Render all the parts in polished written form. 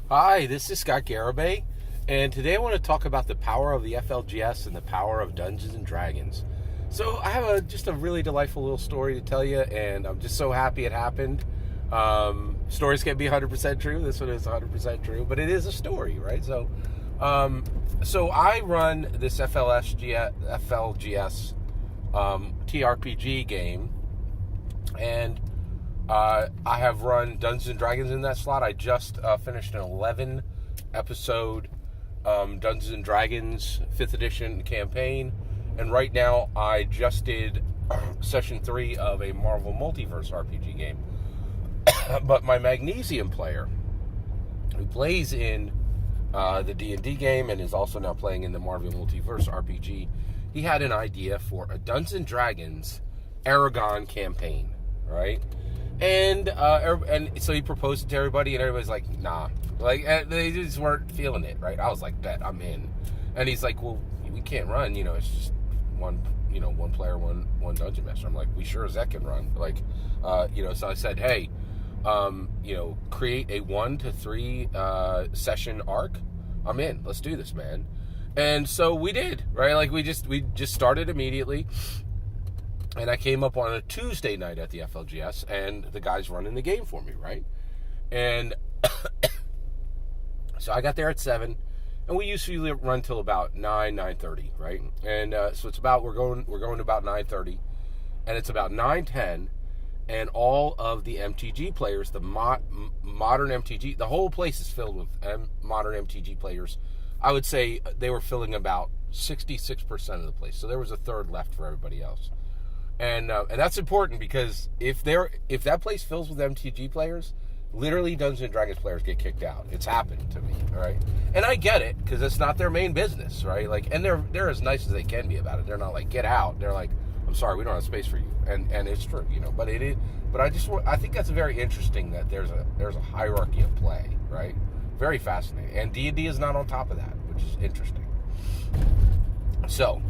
Hi, this is Scott Garibay, and today I want to talk about the power of the FLGS and the power of Dungeons and Dragons. So I have just a really delightful little story to tell you, and I'm just so happy it happened. Stories can't be 100% true. This one is 100% true, but it is a story, right? So I run this FLGS TRPG game, and I have run Dungeons and Dragons in that slot. I just finished an 11 episode Dungeons and Dragons 5th edition campaign, and right now I just did session 3 of a Marvel Multiverse RPG game. But my Magnesium player, who plays in the D&D game and is also now playing in the Marvel Multiverse RPG, he had an idea for a Dungeons and Dragons Aragon campaign, right? And so he proposed it to everybody, and everybody's like, nah. Like, they just weren't feeling it, right? I was like, bet, I'm in. And he's like, well, we can't run, it's just one player, one dungeon master. I'm like, we sure as heck can run. Like, so I said, hey, create a 1 to 3 session arc. I'm in. Let's do this, man. And so we did, right? Like, we just started immediately. And I came up on a Tuesday night at the FLGS, and the guy's running the game for me, right? And so I got there at 7, and we usually run till about 9:30, right? And so it's about we're going to about 9:30, and it's about 9:10, and all of the MTG players, the modern MTG, the whole place is filled with modern MTG players. I would say they were filling about 66% of the place, so there was a third left for everybody else. And that's important, because if that place fills with MTG players, literally Dungeons and Dragons players get kicked out. It's happened to me, right? And I get it, because it's not their main business, right? Like, and they're as nice as they can be about it. They're not like, get out. They're like, I'm sorry, we don't have space for you. And it's true, But it is. But I think that's very interesting that there's a hierarchy of play, right? Very fascinating. And D&D is not on top of that, which is interesting. So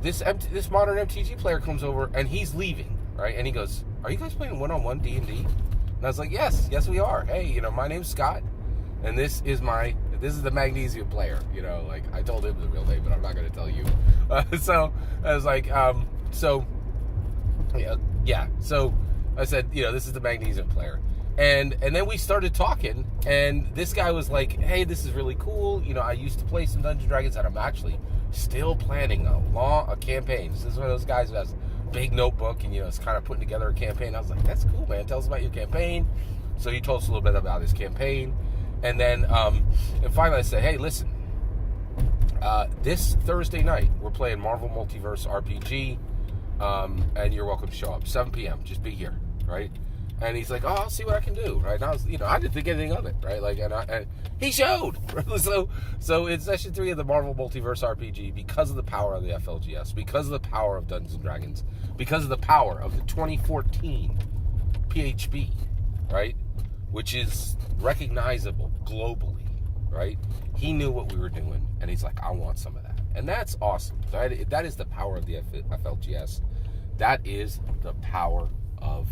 this modern MTG player comes over, and he's leaving, right? And he goes, are you guys playing one-on-one D&D? And I was like, yes we are. Hey, my name's Scott, and this is the Magnesium player. Like, I told him the real name, but I'm not going to tell you. So I was like, so I said, this is the Magnesium player. And then we started talking, and this guy was like, hey, this is really cool. I used to play some Dungeons & Dragons, and I'm actually still planning a campaign. This is one of those guys who has a big notebook, and, is kind of putting together a campaign. I was like, that's cool, man. Tell us about your campaign. So he told us a little bit about his campaign. And then, and finally I said, hey, listen, this Thursday night, we're playing Marvel Multiverse RPG, and you're welcome to show up. 7 p.m., just be here, right? And he's like, oh, I'll see what I can do, right? And I was, I didn't think anything of it, right? Like, and he showed. So in session 3 of the Marvel Multiverse RPG, because of the power of the FLGS, because of the power of Dungeons and Dragons, because of the power of the 2014 PHB, right? Which is recognizable globally, right? He knew what we were doing, and he's like, I want some of that. And that's awesome. That is the power of the FLGS. That is the power of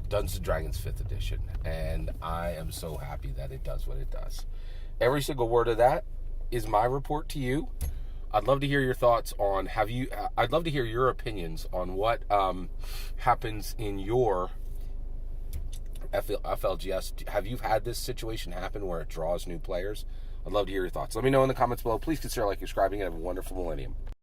Dungeons & Dragons 5th edition, and I am so happy that it does what it does. Every single word of that is my report to you. I'd love to hear your thoughts on I'd love to hear your opinions on what happens in your FLGS. Have you had this situation happen where it draws new players? I'd love to hear your thoughts. Let me know in the comments below. Please consider subscribing, and have a wonderful millennium.